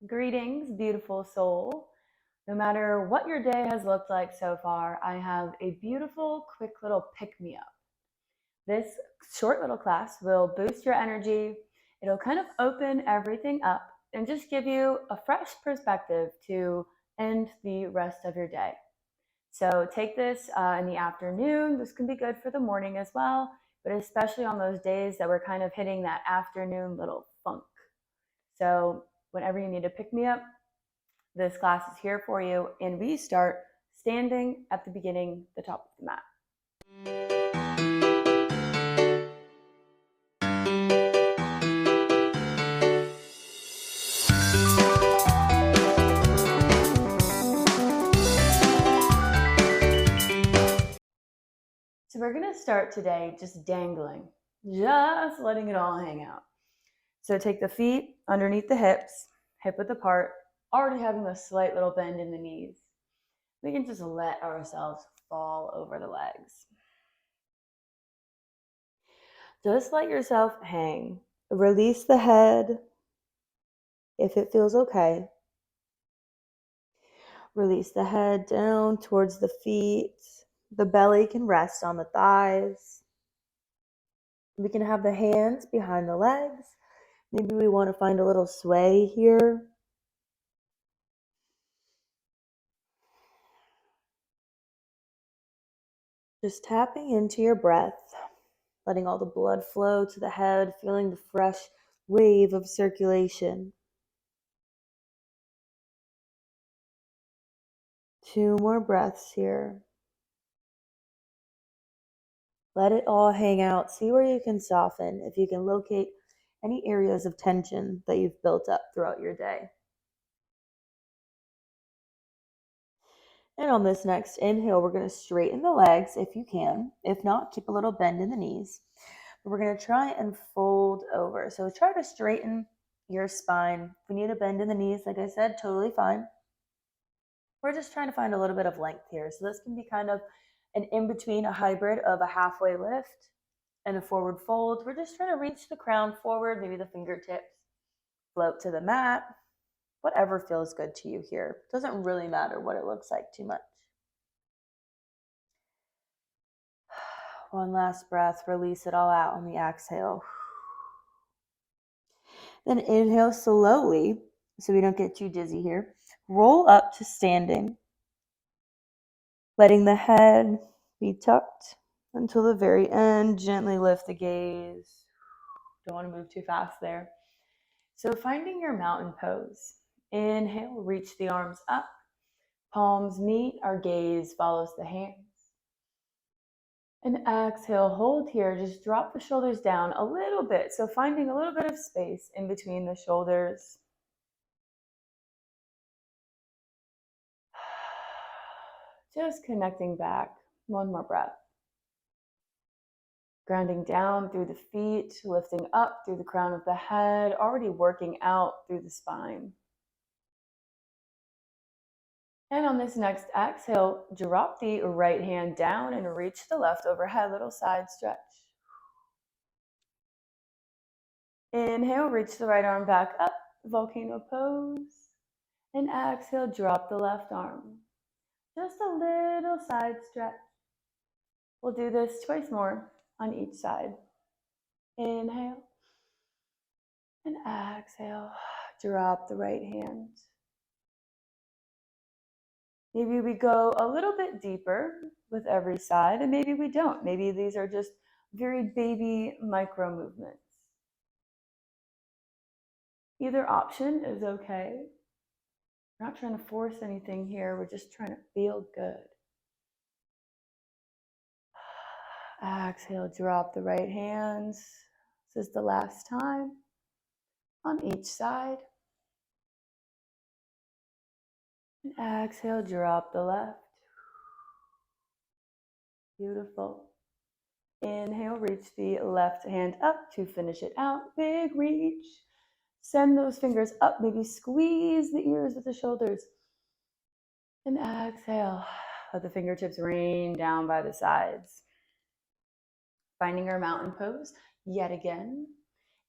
Greetings, beautiful soul. No matter what your day has looked like so far, I have a beautiful, quick little pick me up. This short little class will boost your energy. It'll kind of open everything up and just give you a fresh perspective to end the rest of your day. So take this in the afternoon. This can be good for the morning as well, but especially on those days that we're kind of hitting that afternoon little funk. So whenever you need to pick me up, this class is here for you, and we start standing at the beginning, the top of the mat. So we're going to start today just dangling, just letting it all hang out. So take the feet underneath the hips, hip width apart, already having a slight little bend in the knees. We can just let ourselves fall over the legs. Just let yourself hang. Release the head if it feels okay. Release the head down towards the feet. The belly can rest on the thighs. We can have the hands behind the legs. Maybe we want to find a little sway here. Just tapping into your breath, letting all the blood flow to the head, feeling the fresh wave of circulation. 2 more breaths here. Let it all hang out. See where you can soften, if you can locate any areas of tension that you've built up throughout your day. And on this next inhale, we're going to straighten the legs if you can. If not, keep a little bend in the knees. But we're going to try and fold over. So try to straighten your spine. If we need a bend in the knees, like I said, totally fine. We're just trying to find a little bit of length here. So this can be kind of an in-between, a hybrid of a halfway lift and a forward fold. We're just trying to reach the crown forward, maybe the fingertips, float to the mat, whatever feels good to you here. Doesn't really matter what it looks like too much. One last breath, release it all out on the exhale. Then inhale slowly, so we don't get too dizzy here. Roll up to standing, letting the head be tucked until the very end. Gently lift the gaze. Don't want to move too fast there. So finding your mountain pose. Inhale, reach the arms up. Palms meet, our gaze follows the hands. And exhale, hold here. Just drop the shoulders down a little bit. So finding a little bit of space in between the shoulders. Just connecting back. One more breath. Grounding down through the feet, lifting up through the crown of the head, already working out through the spine. And on this next exhale, drop the right hand down and reach the left overhead, little side stretch. Inhale, reach the right arm back up, volcano pose. And exhale, drop the left arm. Just a little side stretch. We'll do this twice more on each side. Inhale. And exhale, drop the right hand. Maybe we go a little bit deeper with every side, and maybe we don't. Maybe these are just very baby micro movements. Either option is okay. We're not trying to force anything here. We're just trying to feel good. Exhale, drop the right hands. This is the last time on each side. And exhale, drop the left. Beautiful. Inhale, reach the left hand up to finish it out. Big reach. Send those fingers up. Maybe squeeze the ears with the shoulders. And exhale. Let the fingertips rain down by the sides. Finding our mountain pose yet again.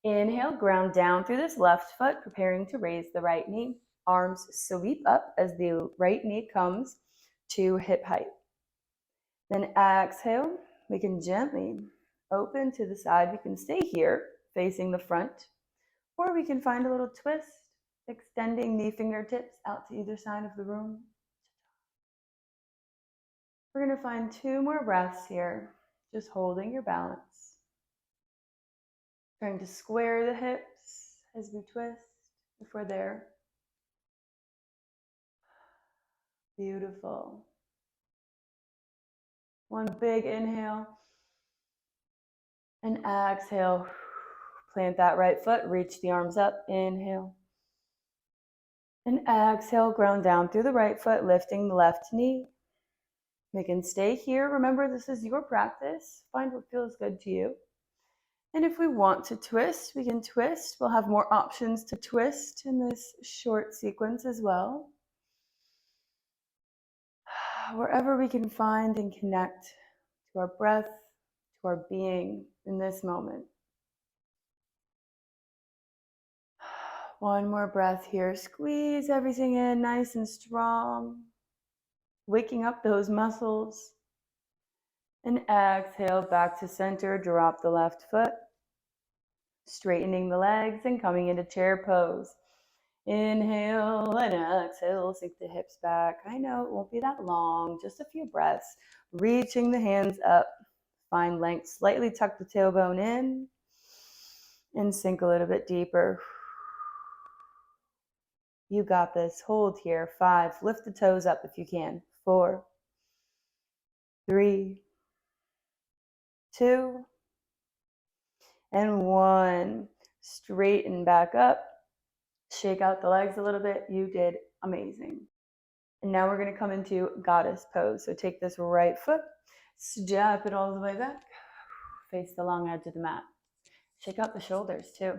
Inhale, ground down through this left foot, preparing to raise the right knee. Arms sweep up as the right knee comes to hip height. Then exhale, we can gently open to the side. We can stay here, facing the front, or we can find a little twist, extending the fingertips out to either side of the room. We're going to find 2 more breaths here, just holding your balance. Trying to square the hips as we twist if we're there. Beautiful. One big inhale. And exhale. Plant that right foot, reach the arms up. Inhale. And exhale, ground down through the right foot, lifting the left knee. We can stay here. Remember, this is your practice. Find what feels good to you. And if we want to twist, we can twist. We'll have more options to twist in this short sequence as well. Wherever we can find and connect to our breath, to our being in this moment. One more breath here. Squeeze everything in nice and strong. Waking up those muscles. And exhale back to center. Drop the left foot. Straightening the legs and coming into chair pose. Inhale and exhale. Sink the hips back. I know it won't be that long. Just a few breaths. Reaching the hands up. Find length. Slightly tuck the tailbone in. And sink a little bit deeper. You got this. Hold here. 5. Lift the toes up if you can. 4, 3, 2, and 1. Straighten back up. Shake out the legs a little bit. You did amazing. And now we're going to come into goddess pose. So take this right foot, step it all the way back, face the long edge of the mat. Shake out the shoulders too.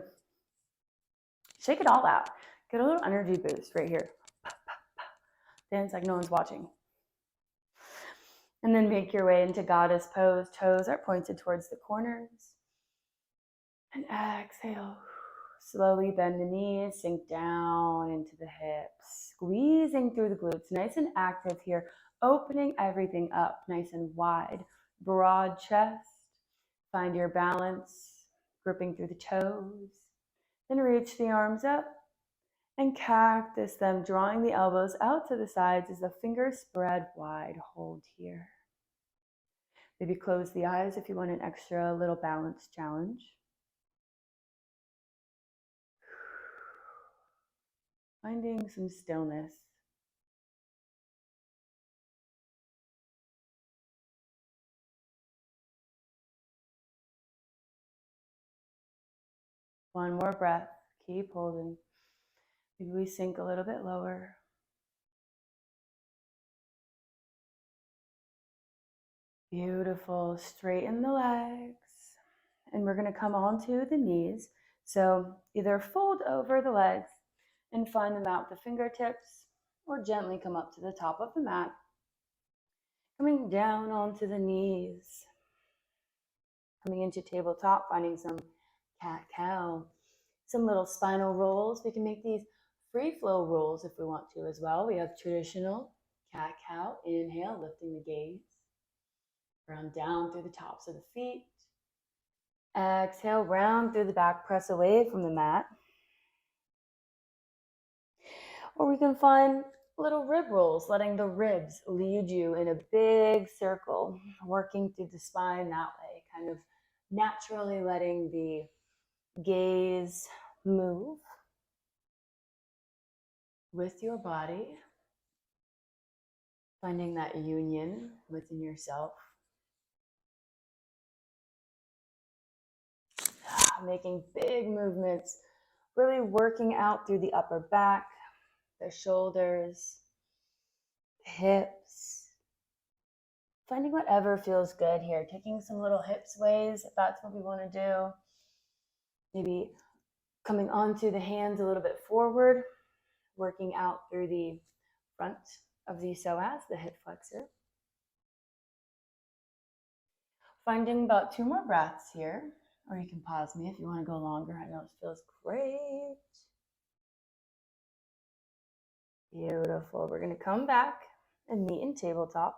Shake it all out. Get a little energy boost right here. Dance like no one's watching. And then make your way into goddess pose. Toes are pointed towards the corners. And exhale. Slowly bend the knees, sink down into the hips. Squeezing through the glutes. Nice and active here. Opening everything up nice and wide. Broad chest. Find your balance. Gripping through the toes. Then reach the arms up. And cactus them, drawing the elbows out to the sides as the fingers spread wide. Hold here. Maybe close the eyes if you want an extra little balance challenge. Finding some stillness. One more breath. Keep holding. Maybe we sink a little bit lower. Beautiful. Straighten the legs. And we're going to come onto the knees. So either fold over the legs and find the mat with the fingertips, or gently come up to the top of the mat. Coming down onto the knees. Coming into tabletop, finding some cat-cow. Some little spinal rolls. We can make these free flow rolls if we want to as well. We have traditional cat-cow. Inhale, lifting the gaze. Round down through the tops of the feet. Exhale, round through the back, press away from the mat. Or we can find little rib rolls, letting the ribs lead you in a big circle, working through the spine that way, kind of naturally letting the gaze move with your body, finding that union within yourself. Making big movements, really working out through the upper back, the shoulders, the hips. Finding whatever feels good here. Taking some little hip sways if that's what we want to do. Maybe coming onto the hands a little bit forward, working out through the front of the psoas, the hip flexor. Finding about 2 more breaths here. Or you can pause me if you want to go longer. I know it feels great. Beautiful. We're going to come back and meet in tabletop.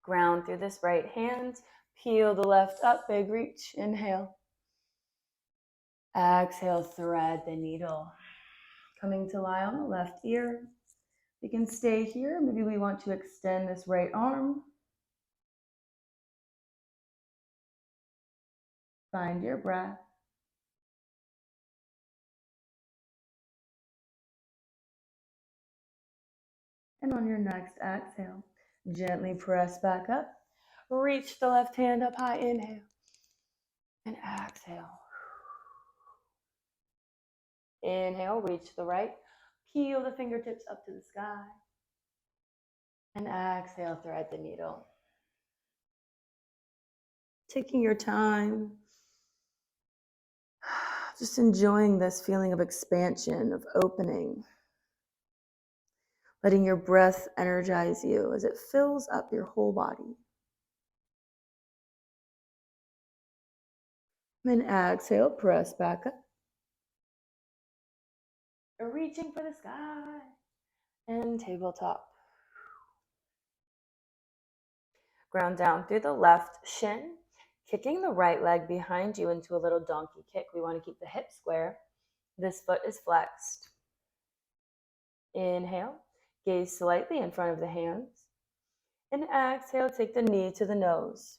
Ground through this right hand. Peel the left up, big reach. Inhale. Exhale, thread the needle. Coming to lie on the left ear. We can stay here. Maybe we want to extend this right arm. Find your breath. And on your next exhale, gently press back up. Reach the left hand up high. Inhale. And exhale. Inhale, reach the right. Peel the fingertips up to the sky. And exhale, thread the needle. Taking your time. Just enjoying this feeling of expansion, of opening. Letting your breath energize you as it fills up your whole body. And exhale, press back up. Reaching for the sky. And tabletop. Ground down through the left shin. Kicking the right leg behind you into a little donkey kick. We want to keep the hip square. This foot is flexed. Inhale. Gaze slightly in front of the hands. And exhale, take the knee to the nose.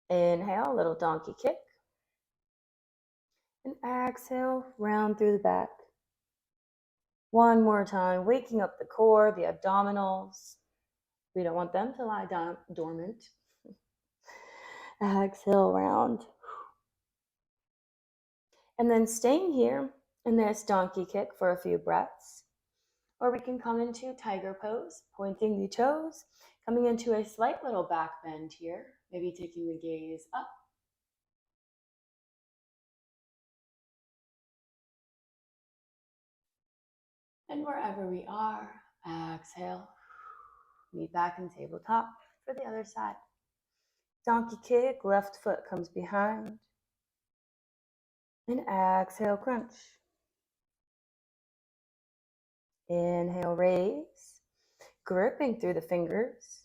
Inhale, little donkey kick. And exhale, round through the back. One more time, waking up the core, the abdominals. We don't want them to lie down dormant. Exhale, round. And then staying here in this donkey kick for a few breaths. Or we can come into tiger pose, pointing the toes, coming into a slight little back bend here, maybe taking the gaze up. And wherever we are, exhale, meet back in tabletop for the other side. Donkey kick, left foot comes behind. And exhale, crunch. Inhale, raise, gripping through the fingers.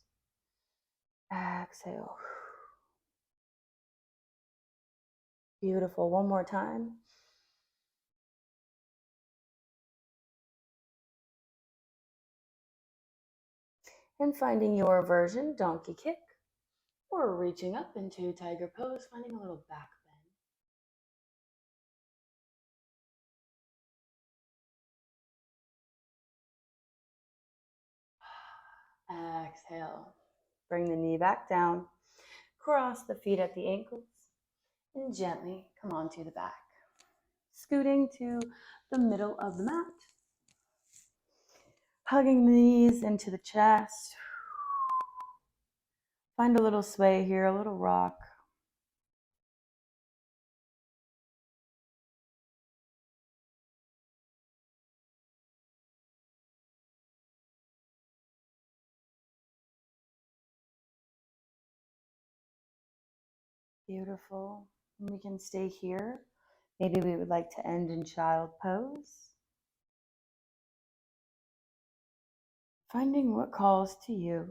Exhale. Beautiful. One more time. And finding your version, donkey kick, or reaching up into tiger pose, finding a little back bend. Exhale. Bring the knee back down. Cross the feet at the ankles. And gently come onto the back. Scooting to the middle of the mat. Hugging the knees into the chest. Find a little sway here, a little rock. Beautiful. And we can stay here. Maybe we would like to end in child pose. Finding what calls to you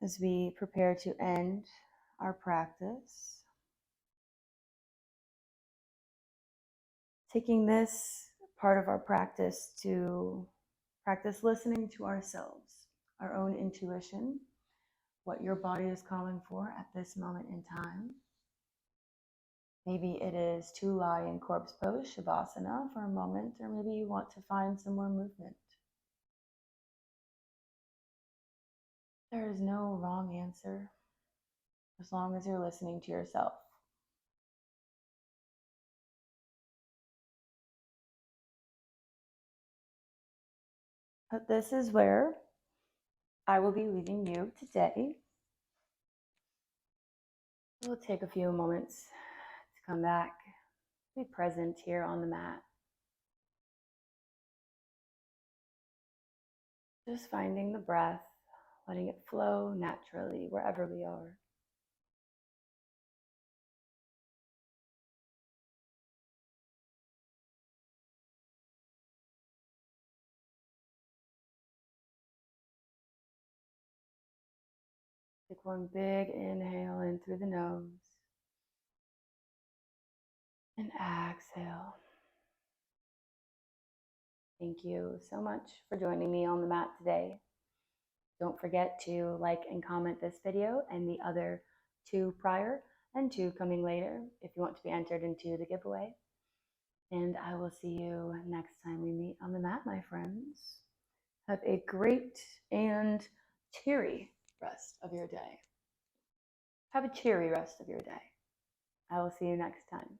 as we prepare to end our practice. Taking this part of our practice to practice listening to ourselves, our own intuition, what your body is calling for at this moment in time. Maybe it is to lie in corpse pose, Shavasana, for a moment, or maybe you want to find some more movement. There is no wrong answer as long as you're listening to yourself. But this is where I will be leaving you today. We'll take a few moments to come back, be present here on the mat. Just finding the breath, letting it flow naturally wherever we are. Take one big inhale in through the nose. And exhale. Thank you so much for joining me on the mat today. Don't forget to like and comment this video and the other 2 prior and 2 coming later if you want to be entered into the giveaway. And I will see you next time we meet on the mat, my friends. Have a great and cheery rest of your day. Have a cheery rest of your day. I will see you next time.